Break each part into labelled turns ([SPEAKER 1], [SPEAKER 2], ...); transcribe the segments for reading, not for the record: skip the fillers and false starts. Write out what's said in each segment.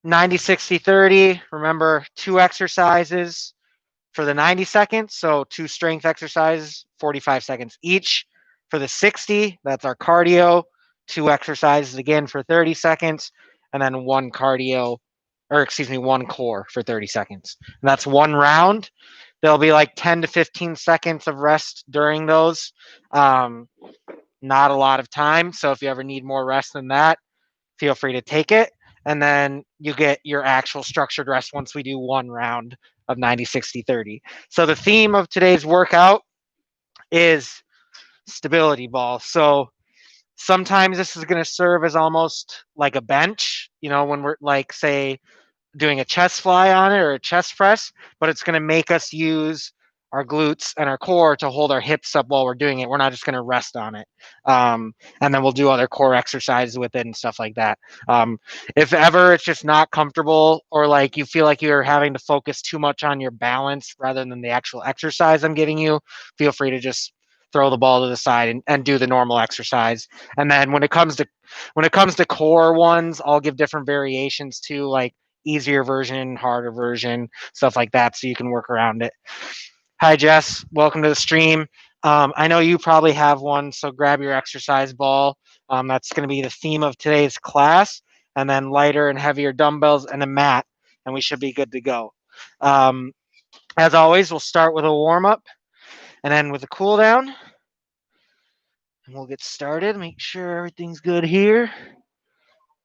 [SPEAKER 1] 90, 60, 30. Remember, 2 exercises for the 90 seconds. So 2 strength exercises, 45 seconds each. For the 60, that's our cardio. 2 exercises again for 30 seconds. And then 1 cardio, or excuse me, 1 core for 30 seconds. And that's 1 round. There'll be like 10 to 15 seconds of rest during those. Not a lot of time. So if you ever need more rest than that, feel free to take it. And then you get your actual structured rest once we do 1 round of 90, 60, 30. So the theme of today's workout is stability ball. So sometimes this is going to serve as almost like a bench, when we're like, say, doing a chest fly on it or a chest press, but it's going to make us use our glutes and our core to hold our hips up while we're doing it. We're not just going to rest on it. And then we'll do other core exercises with it and stuff like that. If ever it's just not comfortable, or like you feel like you're having to focus too much on your balance rather than the actual exercise I'm giving you, feel free to just throw the ball to the side and do the normal exercise. And then when it comes to core ones, I'll give different variations too, like easier version, harder version, stuff like that, so you can work around it. Hi, Jess. Welcome to the stream. I know you probably have one, so grab your exercise ball. That's going to be the theme of today's class, and then lighter and heavier dumbbells and a mat, and we should be good to go. As always, we'll start with a warm-up and end with a cool-down. And we'll get started. Make sure everything's good here.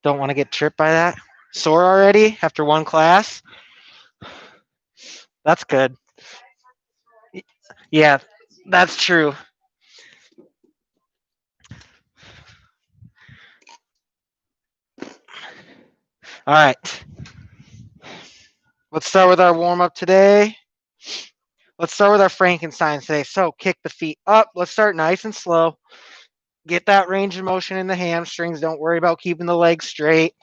[SPEAKER 1] Don't want to get tripped by that. Sore already after 1 class? That's good. Yeah, that's true. All right. Let's start with our warm-up today. Let's start with our Frankenstein today. So kick the feet up. Let's start nice and slow. Get that range of motion in the hamstrings. Don't worry about keeping the legs straight.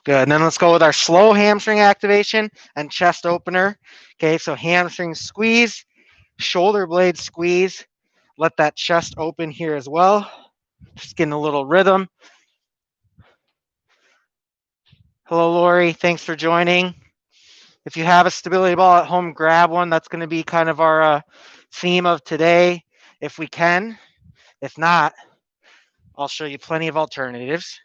[SPEAKER 1] Good. And then let's go with our slow hamstring activation and chest opener. Okay, so hamstring squeeze, shoulder blade squeeze. Let that chest open here as well. Just getting a little rhythm. Hello, Lori. Thanks for joining. If you have a stability ball at home, grab one. That's going to be kind of our theme of today, if we can. If not, I'll show you plenty of alternatives.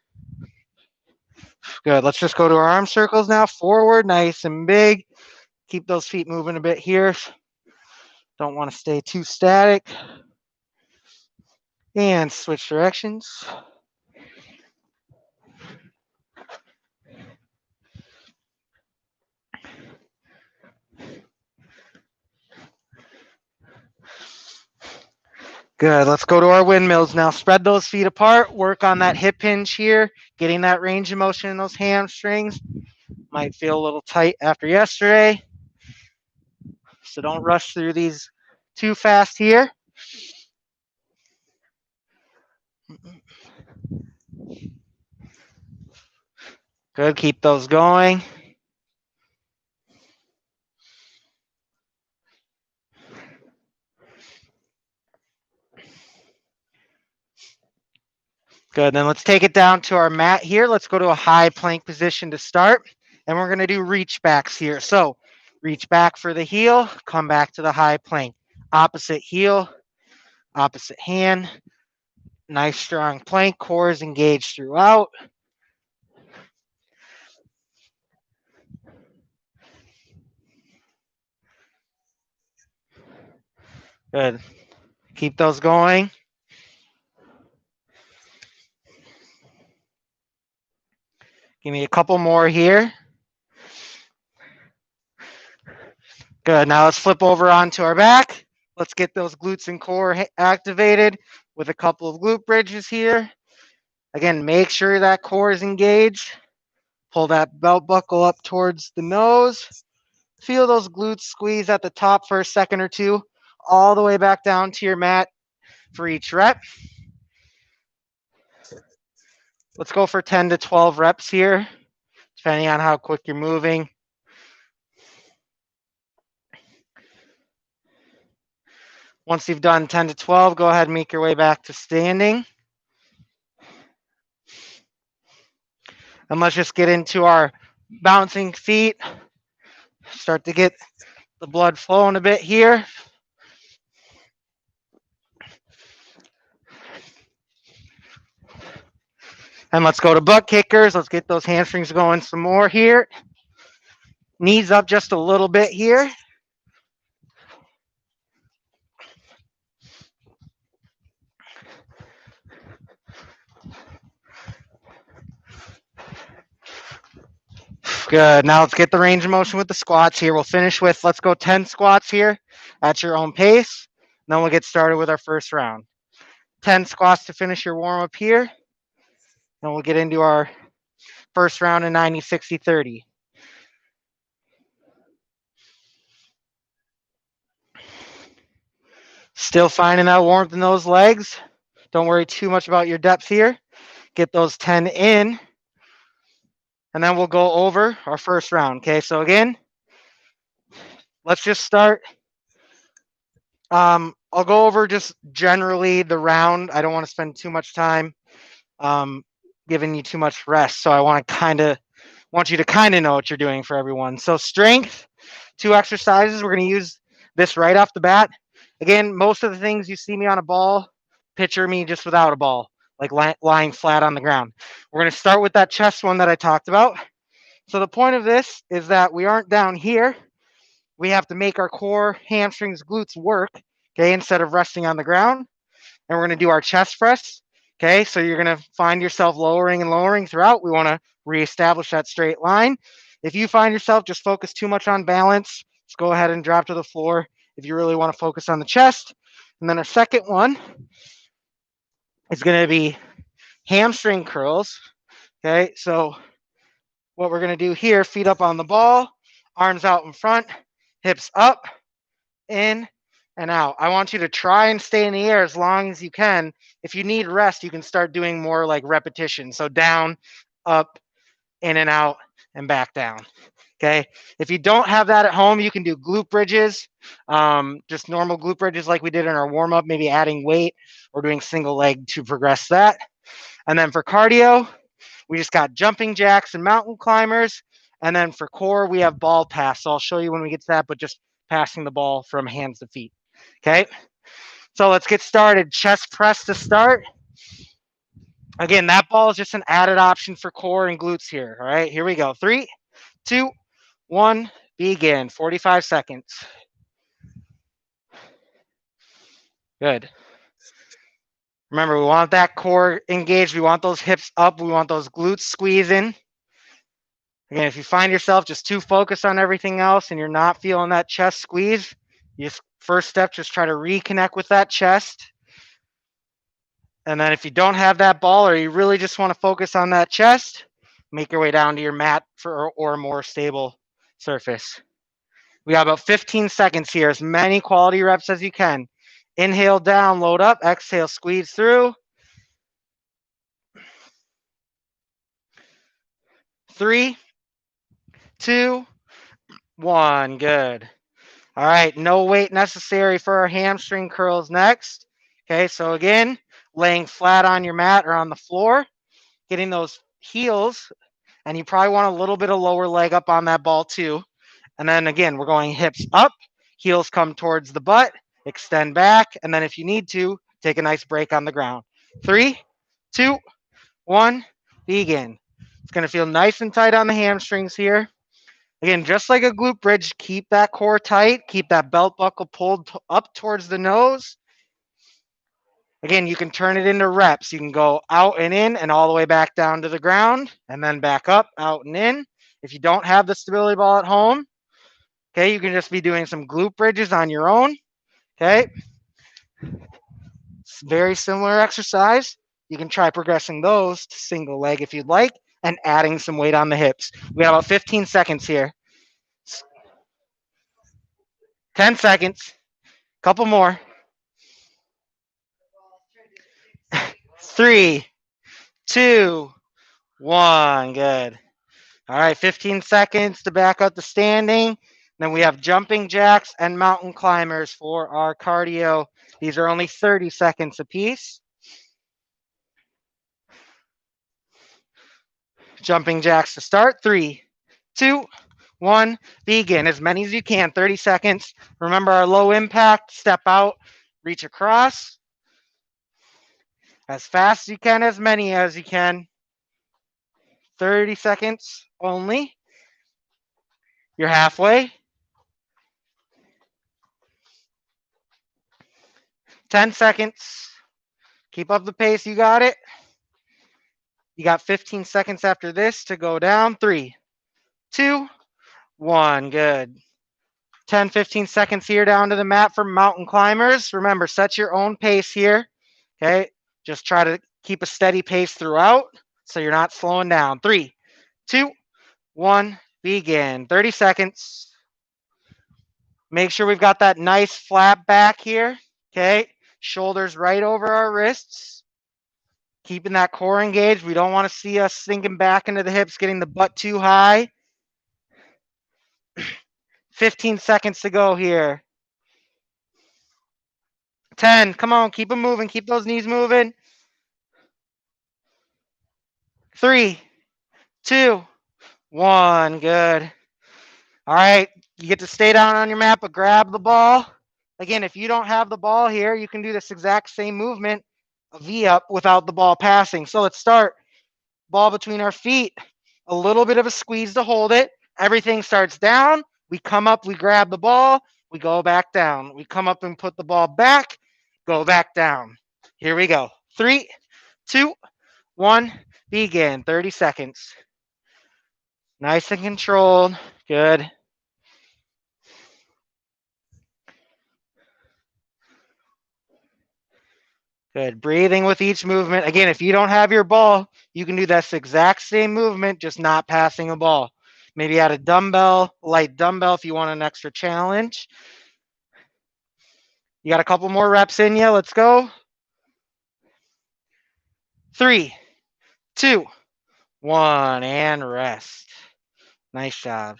[SPEAKER 1] Good. Let's just go to our arm circles now. Forward, nice and big. Keep those feet moving a bit here. Don't want to stay too static. And switch directions. Good. Let's go to our windmills now. Spread those feet apart. Work on that hip hinge here. Getting that range of motion in those hamstrings. Might feel a little tight after yesterday. So don't rush through these too fast here. Good. Keep those going. Good. Then let's take it down to our mat here. Let's go to a high plank position to start. And we're going to do reach backs here. So reach back for the heel, come back to the high plank. Opposite heel, opposite hand. Nice strong plank. Core is engaged throughout. Good. Keep those going. Give me a couple more here. Good. Now let's flip over onto our back. Let's get those glutes and core activated with a couple of glute bridges here. Again, make sure that core is engaged. Pull that belt buckle up towards the nose. Feel those glutes squeeze at the top for a second or two, all the way back down to your mat for each rep. Let's go for 10 to 12 reps here. depending on how quick you're moving. Once you've done 10 to 12, go ahead and make your way back to standing. And let's just get into our bouncing feet. Start to get the blood flowing a bit here. And let's go to butt kickers. Let's get those hamstrings going some more here. Knees up just a little bit here. Good. Now let's get the range of motion with the squats here. We'll finish with, let's go 10 squats here at your own pace. Then we'll get started with our first round. 10 squats to finish your warm up here. And we'll get into our first round in 90, 60, 30. Still finding that warmth in those legs. Don't worry too much about your depth here. Get those 10 in. And then we'll go over our first round. Okay, so again, let's just start. I'll go over just generally the round. I don't want to spend too much time giving you too much rest. So I want you to kind of know what you're doing for everyone. So strength, 2 exercises. We're going to use this right off the bat. Again, most of the things you see me on a ball, picture me just without a ball, like lying flat on the ground. We're going to start with that chest one that I talked about. So the point of this is that we aren't down here. We have to make our core, hamstrings, glutes work, okay, instead of resting on the ground. And we're going to do our chest press, okay? So you're going to find yourself lowering and lowering throughout. We want to reestablish that straight line. If you find yourself just focused too much on balance, just go ahead and drop to the floor if you really want to focus on the chest. And then our second one is going to be hamstring curls, okay? So what we're going to do here, feet up on the ball, arms out in front, hips up, in, and out. I want you to try and stay in the air as long as you can. If you need rest, you can start doing more like repetition. So down, up, in and out, and back down. Okay. If you don't have that at home, you can do glute bridges, just normal glute bridges like we did in our warm up, maybe adding weight or doing single leg to progress that. And then for cardio, we just got jumping jacks and mountain climbers. And then for core, we have ball pass. So I'll show you when we get to that, but just passing the ball from hands to feet. Okay. So let's get started. Chest press to start. Again, that ball is just an added option for core and glutes here. All right, here we go. 3, 2, 1, begin. 45 seconds. Good. Remember, we want that core engaged. We want those hips up. We want those glutes squeezing. Again, if you find yourself just too focused on everything else and you're not feeling that chest squeeze, you just first step, just try to reconnect with that chest. And then if you don't have that ball or you really just want to focus on that chest, make your way down to your mat or a more stable surface. We got about 15 seconds here, as many quality reps as you can. Inhale down, load up, exhale, squeeze through. 3, 2, 1, good. All right, no weight necessary for our hamstring curls next. Okay, so again, laying flat on your mat or on the floor, getting those heels, and you probably want a little bit of lower leg up on that ball too. And then again, we're going hips up, heels come towards the butt, extend back, and then if you need to, take a nice break on the ground. 3, 2, 1, begin. It's going to feel nice and tight on the hamstrings here. Again, just like a glute bridge, keep that core tight, keep that belt buckle pulled up towards the nose. Again, you can turn it into reps. You can go out and in and all the way back down to the ground and then back up, out and in. If you don't have the stability ball at home, okay, you can just be doing some glute bridges on your own. Okay. It's very similar exercise. You can try progressing those to single leg if you'd like and adding some weight on the hips. We got about 15 seconds here. 10 seconds. Couple more. 3, 2, 1. Good. All right, 15 seconds to back up the standing. Then we have jumping jacks and mountain climbers for our cardio. These are only 30 seconds apiece. Jumping jacks to start. 3, 2, 1, begin. As many as you can, 30 seconds. Remember our low impact, step out, reach across. As fast as you can, as many as you can. 30 seconds only. You're halfway. 10 seconds. Keep up the pace. You got it. You got 15 seconds after this to go down. 3, 2, 1. Good. 10, 15 seconds here down to the mat for mountain climbers. Remember, set your own pace here. Okay. Just try to keep a steady pace throughout so you're not slowing down. 3, 2, 1. Begin. 30 seconds. Make sure we've got that nice flat back here. Okay. Shoulders right over our wrists. Keeping that core engaged. We don't want to see us sinking back into the hips, getting the butt too high. 15 seconds to go here. 10. Come on, keep them moving. Keep those knees moving. 3, 2, 1. Good. All right. You get to stay down on your mat, but grab the ball. Again, if you don't have the ball here, you can do this exact same movement, a V up, without the ball passing. So let's start. Ball between our feet. A little bit of a squeeze to hold it. Everything starts down. We come up, we grab the ball, we go back down. We come up and put the ball back, go back down. Here we go. 3, 2, 1, begin. 30 seconds. Nice and controlled. Good. Good. Breathing with each movement. Again, if you don't have your ball, you can do this exact same movement, just not passing a ball. Maybe add a dumbbell, light dumbbell if you want an extra challenge. You got a couple more reps in you. Let's go. 3, 2, 1, and rest. Nice job.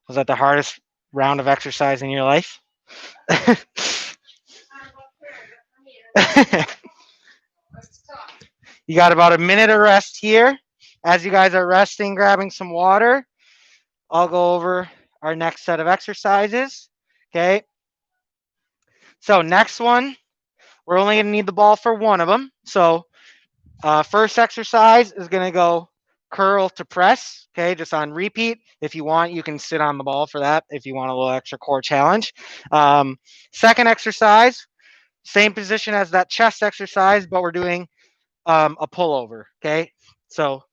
[SPEAKER 1] Was that the hardest round of exercise in your life? You got about a minute of rest here. As you guys are resting, grabbing some water, I'll go over our next set of exercises. Okay. So next one, we're only going to need the ball for one of them. So first exercise is going to go curl to press. Okay, just on repeat. If you want, you can sit on the ball for that if you want a little extra core challenge. Second exercise, same position as that chest exercise, but we're doing a pullover. Okay, so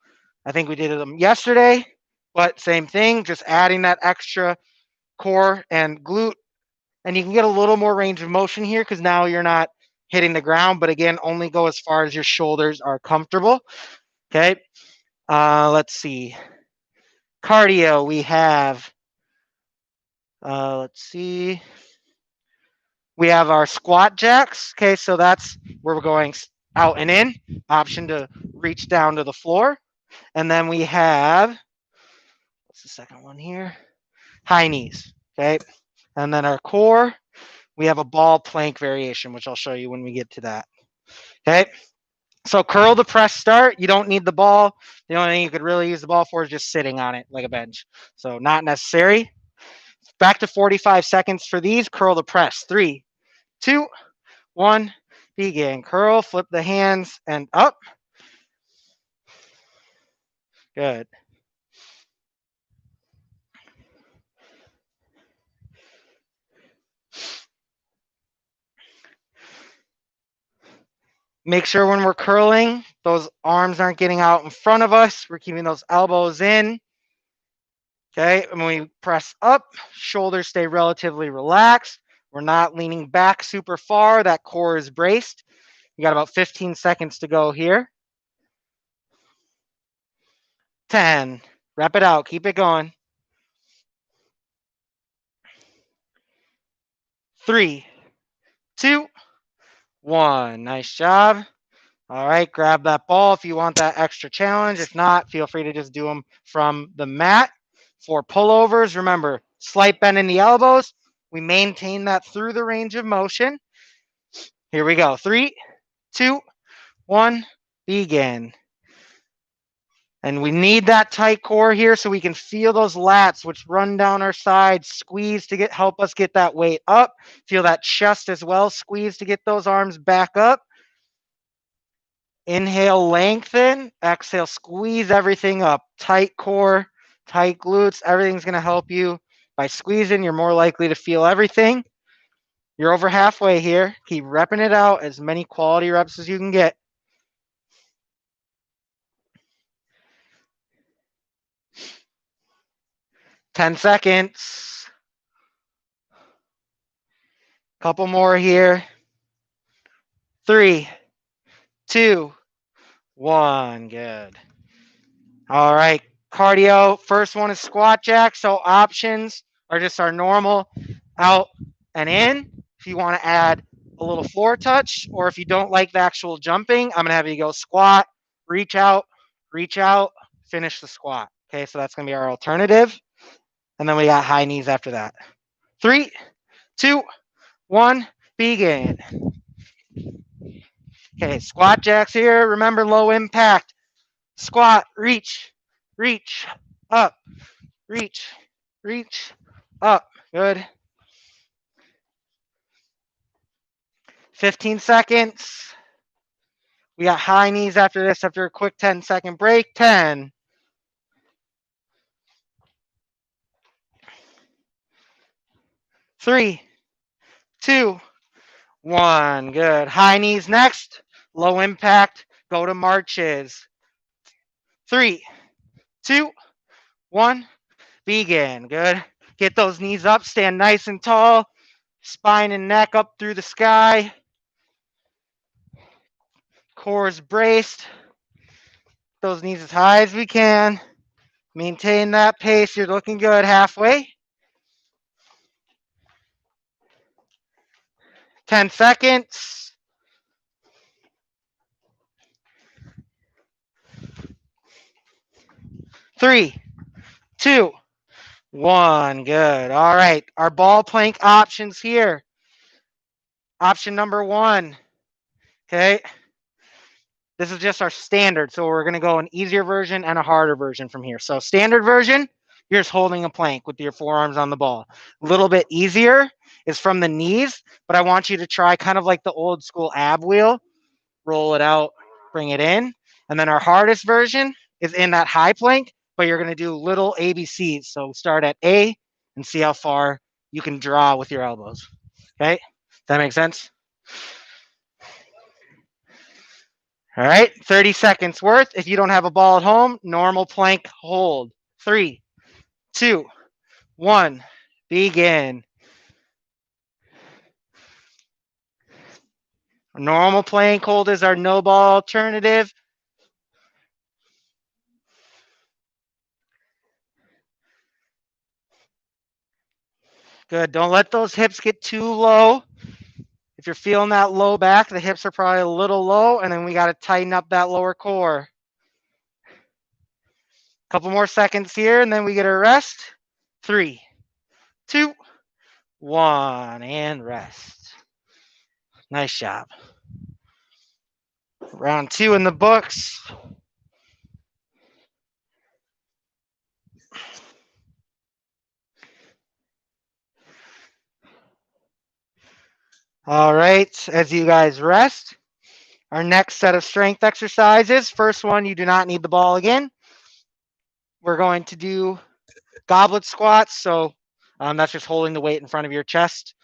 [SPEAKER 1] I think we did them yesterday, but same thing, just adding that extra core and glute. And you can get a little more range of motion here because now you're not hitting the ground, but again, only go as far as your shoulders are comfortable. Okay. Let's see. Cardio, we have, let's see. We have our squat jacks. Okay. So that's where we're going out and in. Option to reach down to the floor. And then we have, what's the second one here? High knees. Okay. And then our core, we have a ball plank variation, which I'll show you when we get to that. Okay. So curl to press start. You don't need the ball. The only thing you could really use the ball for is just sitting on it like a bench. So not necessary. Back to 45 seconds for these. Curl to press. 3, 2, 1, begin. Curl, flip the hands and up. Good. Make sure when we're curling, those arms aren't getting out in front of us. We're keeping those elbows in. Okay, and when we press up, shoulders stay relatively relaxed. We're not leaning back super far. That core is braced. You got about 15 seconds to go here. 10. Wrap it out. Keep it going. 3, 2, 1. Nice job. All right, grab that ball if you want that extra challenge. If not, feel free to just do them from the mat. For pullovers, remember, slight bend in the elbows. We maintain that through the range of motion. Here we go. 3, 2, 1, begin. And we need that tight core here so we can feel those lats which run down our sides, squeeze to help us get that weight up. Feel that chest as well, squeeze to get those arms back up. Inhale, lengthen. Exhale, squeeze everything up. Tight core, tight glutes. Everything's going to help you. By squeezing, you're more likely to feel everything. You're over halfway here. Keep repping it out, as many quality reps as you can get. Ten seconds. Couple more here. 3, 2, 1. Good. All right. Cardio. First one is squat jack. So options are just our normal out and in. If you want to add a little floor touch, or if you don't like the actual jumping, I'm going to have you go squat, reach out, finish the squat. Okay, so that's going to be our alternative. And then we got high knees after that. 3, 2, 1, begin. Okay, squat jacks here. Remember, low impact. Squat, reach, up, reach, up. Good. 15 seconds. We got high knees after this, after a quick 10-second break. 10. 3, 2, 1. Good. High knees next. Low impact. Go to marches. 3, 2, 1. Begin. Good. Get those knees up. Stand nice and tall. Spine and neck up through the sky. Core is braced. Those knees as high as we can. Maintain that pace. You're looking good halfway. 10 seconds. 3, 2, 1. Good. All right. Our ball plank options here. Option number 1. Okay. This is just our standard. So we're going to go an easier version and a harder version from here. So standard version, you're just holding a plank with your forearms on the ball. A little bit easier is from the knees, but I want you to try kind of like the old school ab wheel. Roll it out, bring it in. And then our hardest version is in that high plank, but you're going to do little ABCs. So start at A and see how far you can draw with your elbows. Okay? Does that make sense? All right, 30 seconds worth. If you don't have a ball at home, normal plank hold. 3, 2, 1, begin. Normal plank hold is our no ball alternative. Good. Don't let those hips get too low. If you're feeling that low back, the hips are probably a little low, and then we got to tighten up that lower core. Couple more seconds here, and then we get a rest. 3, 2, 1, and rest. Nice job. Round 2 in the books. All right, as you guys rest, our next set of strength exercises. First one, you do not need the ball again. We're going to do goblet squats. So that's just holding the weight in front of your chest.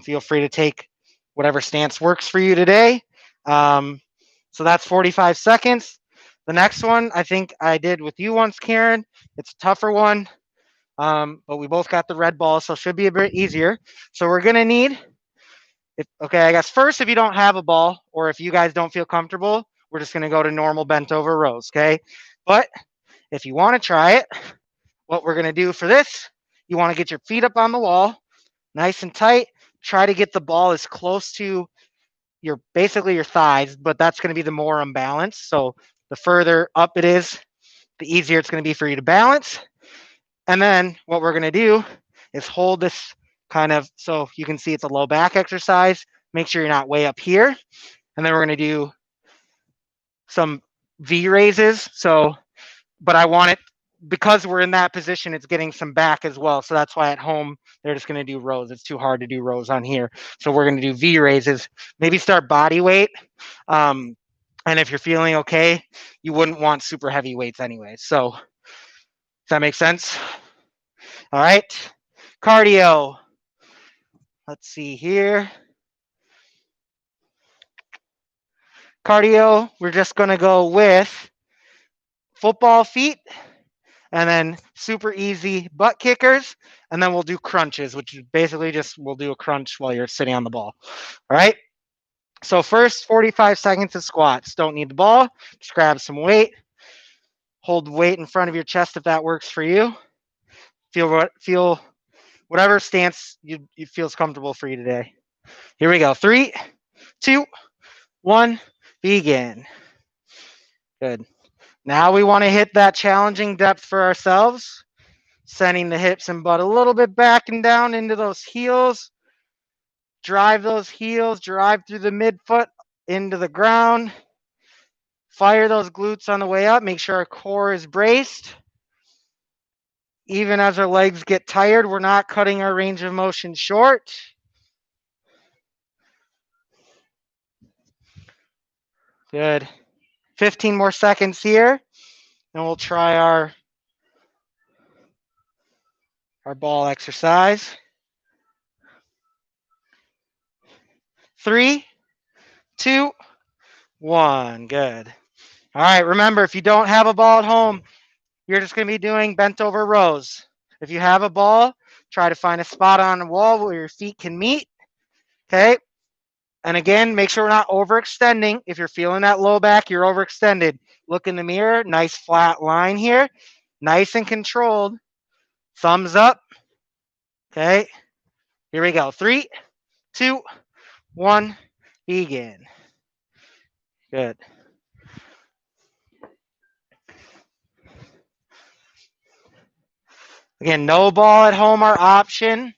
[SPEAKER 1] Feel free to take whatever stance works for you today. So that's 45 seconds. The next one, I think I did with you once, Karen. It's a tougher one, but we both got the red ball, so it should be a bit easier. So we're going to need, I guess first, if you don't have a ball or if you guys don't feel comfortable, we're just going to go to normal bent over rows, okay? But if you want to try it, what we're going to do for this, you want to get your feet up on the wall, nice and tight. Try to get the ball as close to basically your thighs, but that's going to be the more unbalanced. So the further up it is, the easier it's going to be for you to balance. And then what we're going to do is hold this kind of, so you can see it's a low back exercise. Make sure you're not way up here. And then we're going to do some V raises. So, but I want it, because we're in that position, it's getting some back as well. So that's why at home, they're just going to do rows. It's too hard to do rows on here. So we're going to do V raises, maybe start body weight. And if you're feeling okay, you wouldn't want super heavy weights anyway. So does that make sense? All right. Cardio. Let's see here. Cardio, we're just going to go with football feet and then super easy butt kickers. And then we'll do crunches, which is basically just we'll do a crunch while you're sitting on the ball. All right. So first 45 seconds of squats. Don't need the ball. Just grab some weight. Hold weight in front of your chest if that works for you. Feel whatever stance you feels comfortable for you today. Here we go. 3, 2, 1, begin. Good. Now we want to hit that challenging depth for ourselves, sending the hips and butt a little bit back and down into those heels. Drive those heels, drive through the midfoot into the ground. Fire those glutes on the way up. Make sure our core is braced. Even as our legs get tired, we're not cutting our range of motion short. Good. 15 more seconds here, and we'll try our ball exercise. 3, 2, 1. Good. All right, remember, if you don't have a ball at home, you're just going to be doing bent over rows. If you have a ball, try to find a spot on the wall where your feet can meet. Okay. And again, make sure we're not overextending. If you're feeling that low back, you're overextended. Look in the mirror. Nice flat line here. Nice and controlled. Thumbs up. Okay. Here we go. 3, 2, 1. Begin. Good. Again, no ball at home. Our option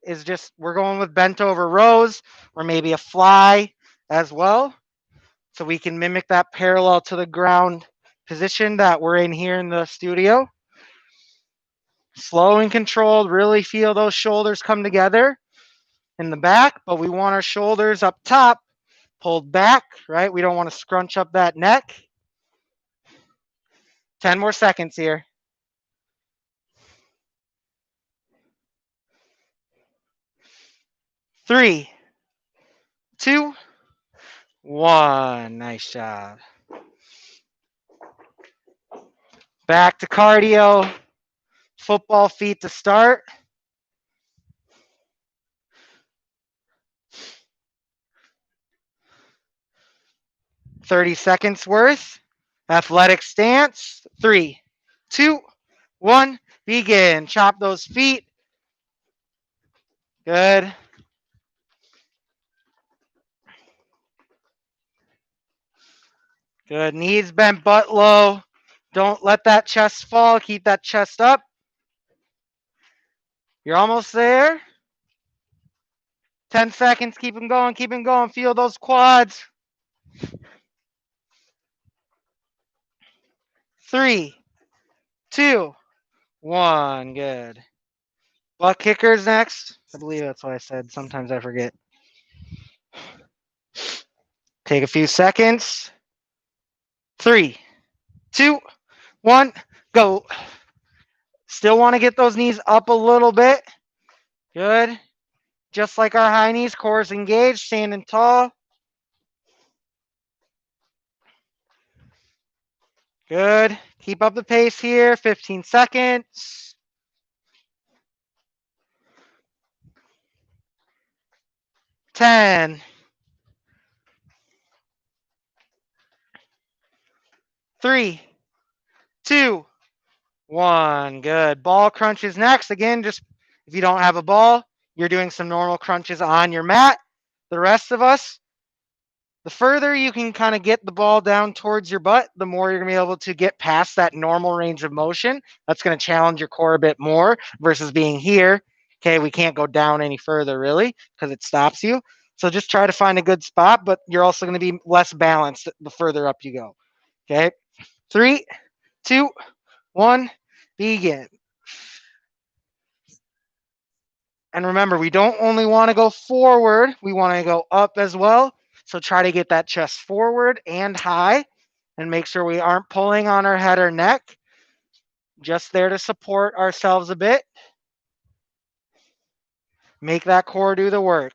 [SPEAKER 1] is just we're going with bent over rows or maybe a fly as well. So we can mimic that parallel to the ground position that we're in here in the studio. Slow and controlled, really feel those shoulders come together in the back, but we want our shoulders up top pulled back, right? We don't want to scrunch up that neck. 10 more seconds here. 3, 2, 1. Nice job. Back to cardio. Football feet to start. "30 seconds worth. Athletic stance. 3, 2, 1. Begin. Chop those feet. Good. Good. Knees bent, butt low. Don't let that chest fall. Keep that chest up. You're almost there. 10 seconds. Keep them going. Keep them going. Feel those quads. 3, 2, 1. Good. Butt kickers next. I believe that's what I said. Sometimes I forget. Take a few seconds. 3, 2, 1. Go. Still want to get those knees up a little bit. Good. Just like our high knees, core is engaged, standing tall. Good. Keep up the pace here. 15 seconds. 10. 3, 2, 1. Good. Ball crunches next. Again, just if you don't have a ball, you're doing some normal crunches on your mat. The rest of us, The further you can kind of get the ball down towards your butt, the more you're going to be able to get past that normal range of motion. That's going to challenge your core a bit more versus being here. Okay, we can't go down any further really because it stops you. So just try to find a good spot, but you're also going to be less balanced the further up you go. Okay, 3, 2, 1, begin. And remember, we don't only want to go forward, we want to go up as well. So try to get that chest forward and high and make sure we aren't pulling on our head or neck. Just there to support ourselves a bit. Make that core do the work.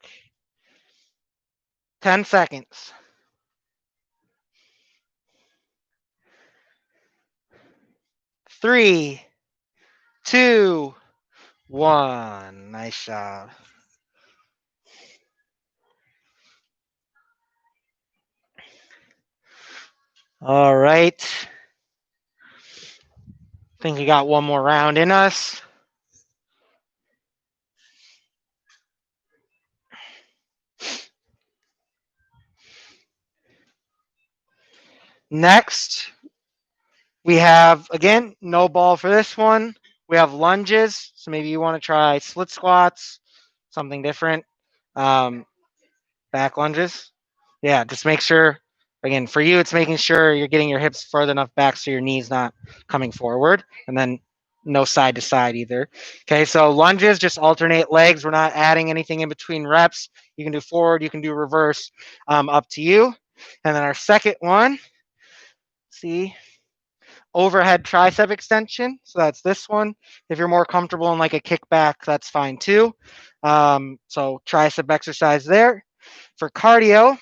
[SPEAKER 1] 10 seconds. 3, 2, 1. Nice job. All right. I think we got one more round in us. Next, we have, again, no ball for this one. We have lunges. So maybe you want to try split squats, something different. Back lunges. Yeah, just make sure, again, for you, it's making sure you're getting your hips further enough back so your knee's not coming forward. And then no side to side either. Okay, so lunges, just alternate legs. We're not adding anything in between reps. You can do forward, you can do reverse, up to you. And then our second one, see, overhead tricep extension. So that's this one. If you're more comfortable in like a kickback, that's fine too. So tricep exercise there. For cardio,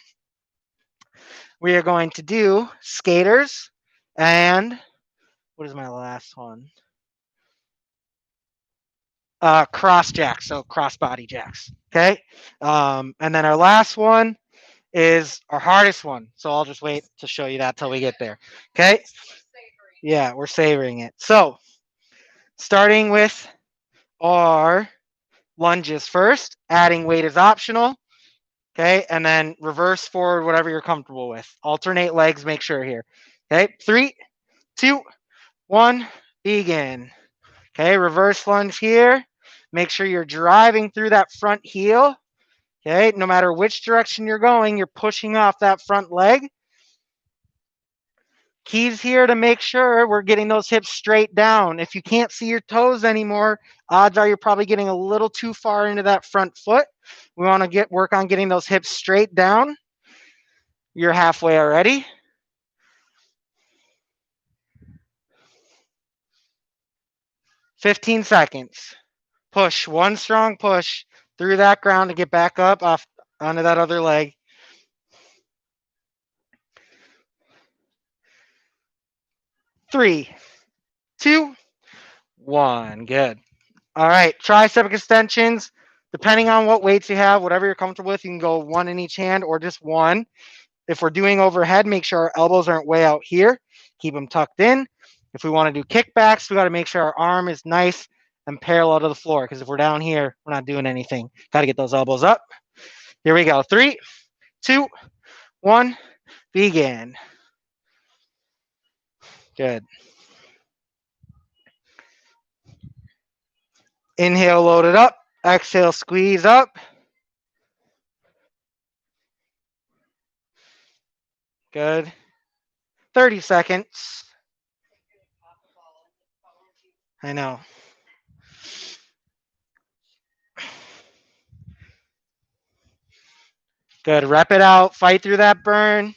[SPEAKER 1] we are going to do skaters and what is my last one? Cross jacks, so cross body jacks. Okay. And then our last one is our hardest one. So I'll just wait to show you that till we get there. Okay. Yeah, we're savoring it. So starting with our lunges first, adding weight is optional. Okay, and then reverse forward, whatever you're comfortable with. Alternate legs, make sure here. Okay, 3, 2, 1, begin. Okay, reverse lunge here. Make sure you're driving through that front heel. Okay, no matter which direction you're going, you're pushing off that front leg. Keys here to make sure we're getting those hips straight down. If you can't see your toes anymore, odds are you're probably getting a little too far into that front foot. We want to work on getting those hips straight down. You're halfway already. 15 seconds. Push, one strong push through that ground to get back up off onto that other leg. 3, 2, 1. Good. All right, tricep extensions. Depending on what weights you have, whatever you're comfortable with, you can go one in each hand or just one. If we're doing overhead, make sure our elbows aren't way out here. Keep them tucked in. If we want to do kickbacks, we got to make sure our arm is nice and parallel to the floor, because if we're down here, we're not doing anything. Got to get those elbows up. Here we go. 3, 2, 1, begin. Good. Inhale, load it up. Exhale, squeeze up. Good. 30 seconds. I know. Good. Rep it out. Fight through that burn.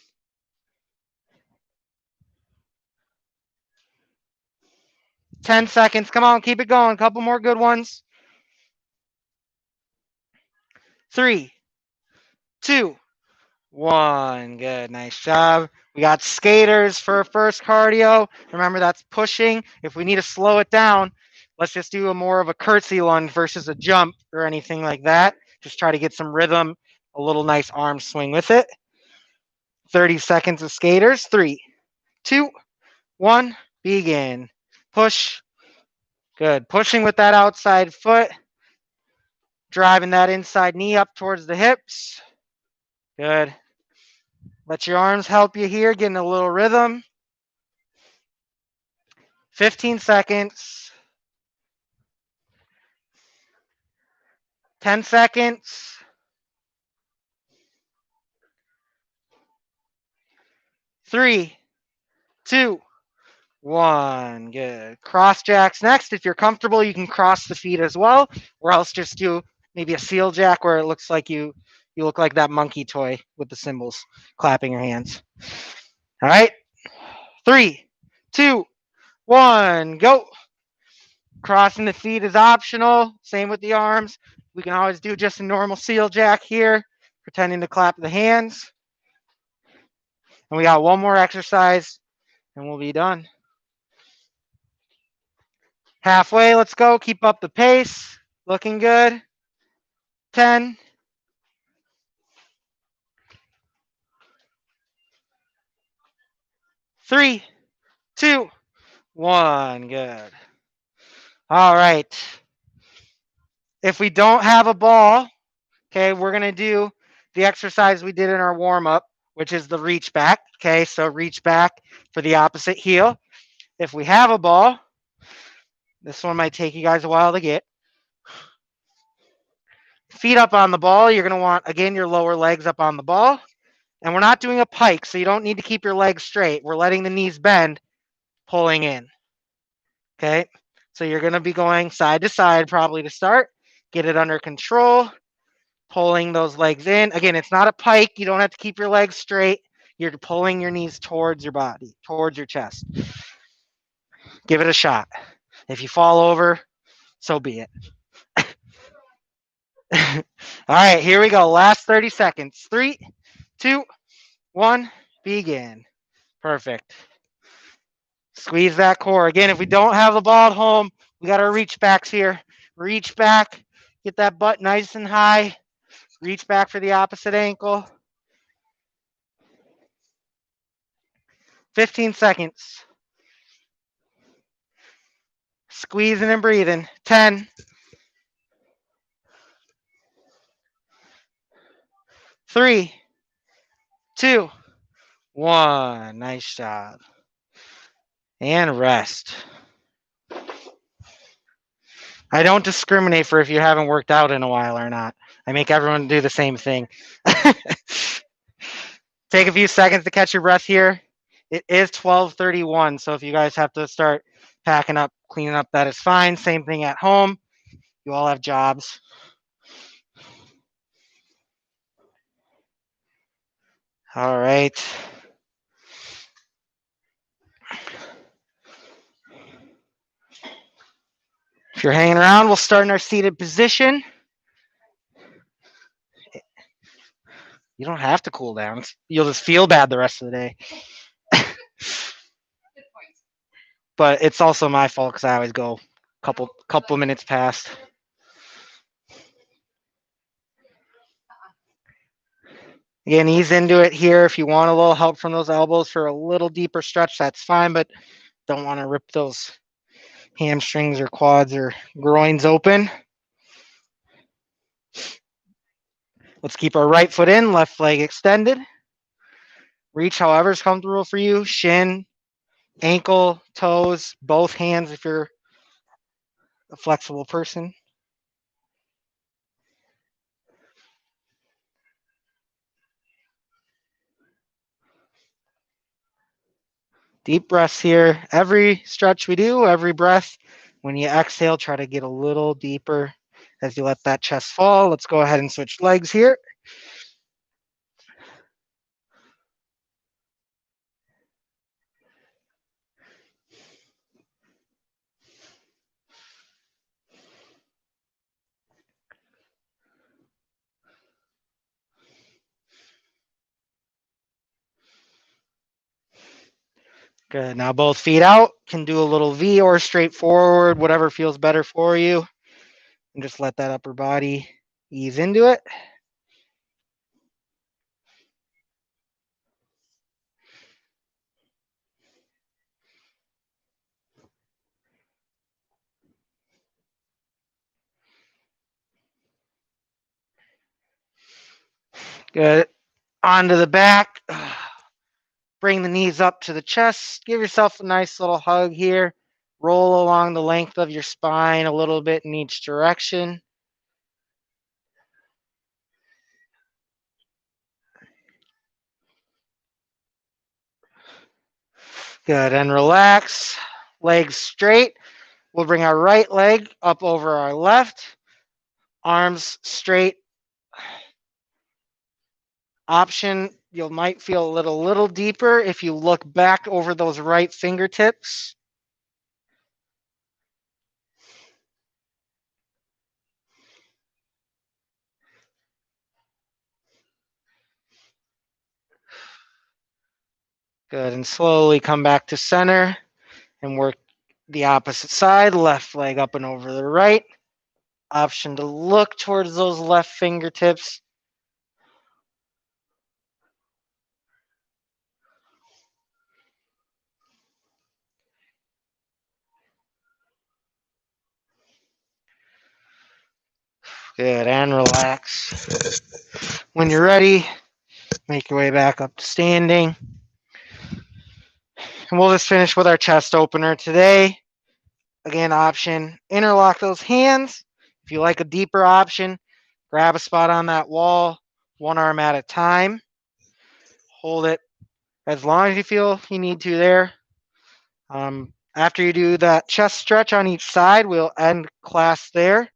[SPEAKER 1] 10 seconds. Come on, keep it going. A couple more good ones. 3, 2, 1. Good. Nice job. We got skaters for first cardio. Remember, that's pushing. If we need to slow it down, let's just do a more of a curtsy lunge versus a jump or anything like that. Just try to get some rhythm, a little nice arm swing with it. 30 seconds of skaters. 3, 2, 1, begin. Push. Good. Pushing with that outside foot. Driving that inside knee up towards the hips. Good. Let your arms help you here, getting a little rhythm. 15 seconds. 10 seconds. 3, 2, 1. Good. Cross jacks next. If you're comfortable, you can cross the feet as well, or else just do maybe a seal jack where it looks like you look like that monkey toy with the cymbals clapping your hands. All right. 3, 2, 1. Go. Crossing the feet is optional. Same with the arms. We can always do just a normal seal jack here, pretending to clap the hands. And we got one more exercise and we'll be done. Halfway, let's go. Keep up the pace. Looking good. 10. 3, 2, 1. Good. All right. If we don't have a ball, okay, we're going to do the exercise we did in our warm up, which is the reach back. Okay, so reach back for the opposite heel. If we have a ball, this one might take you guys a while to get. Feet up on the ball. You're going to want, again, your lower legs up on the ball. And we're not doing a pike, so you don't need to keep your legs straight. We're letting the knees bend, pulling in. Okay, so you're going to be going side to side probably to start. Get it under control, pulling those legs in. Again, it's not a pike. You don't have to keep your legs straight. You're pulling your knees towards your body, towards your chest. Give it a shot. If you fall over, so be it. All right, here we go. Last 30 seconds. 3, 2, 1, begin. Perfect. Squeeze that core. Again, if we don't have the ball at home, we got our reach backs here. Reach back, get that butt nice and high. Reach back for the opposite ankle. 15 seconds. Squeezing and breathing. 10. 3, 2, 1. Nice job. And rest. I don't discriminate for if you haven't worked out in a while or not. I make everyone do the same thing. Take a few seconds to catch your breath here. It is 12:31, so if you guys have to start packing up, cleaning up, that is fine. Same thing at home. You all have jobs. All right. If you're hanging around, we'll start in our seated position. You don't have to cool down. You'll just feel bad the rest of the day. But it's also my fault because I always go couple minutes past. Again, ease into it here. If you want a little help from those elbows for a little deeper stretch, that's fine, but don't want to rip those hamstrings or quads or groins open. Let's keep our right foot in, left leg extended. Reach however is comfortable for you. Shin, ankle, toes, both hands if you're a flexible person. Deep breaths here. Every stretch we do, every breath, when you exhale, try to get a little deeper as you let that chest fall. Let's go ahead and switch legs here. Good. Now both feet out. Can do a little V or straight forward, whatever feels better for you. And just let that upper body ease into it. Good. Onto the back. Bring the knees up to the chest. Give yourself a nice little hug here. Roll along the length of your spine a little bit in each direction. Good, and relax. Legs straight. We'll bring our right leg up over our left. Arms straight. Option, you might feel a little deeper if you look back over those right fingertips. Good, and slowly come back to center and work the opposite side, left leg up and over the right. Option to look towards those left fingertips. Good, and relax. When you're ready, make your way back up to standing. And we'll just finish with our chest opener today. Again, option, interlock those hands. If you like a deeper option, grab a spot on that wall, one arm at a time. Hold it as long as you feel you need to there. After you do that chest stretch on each side, we'll end class there.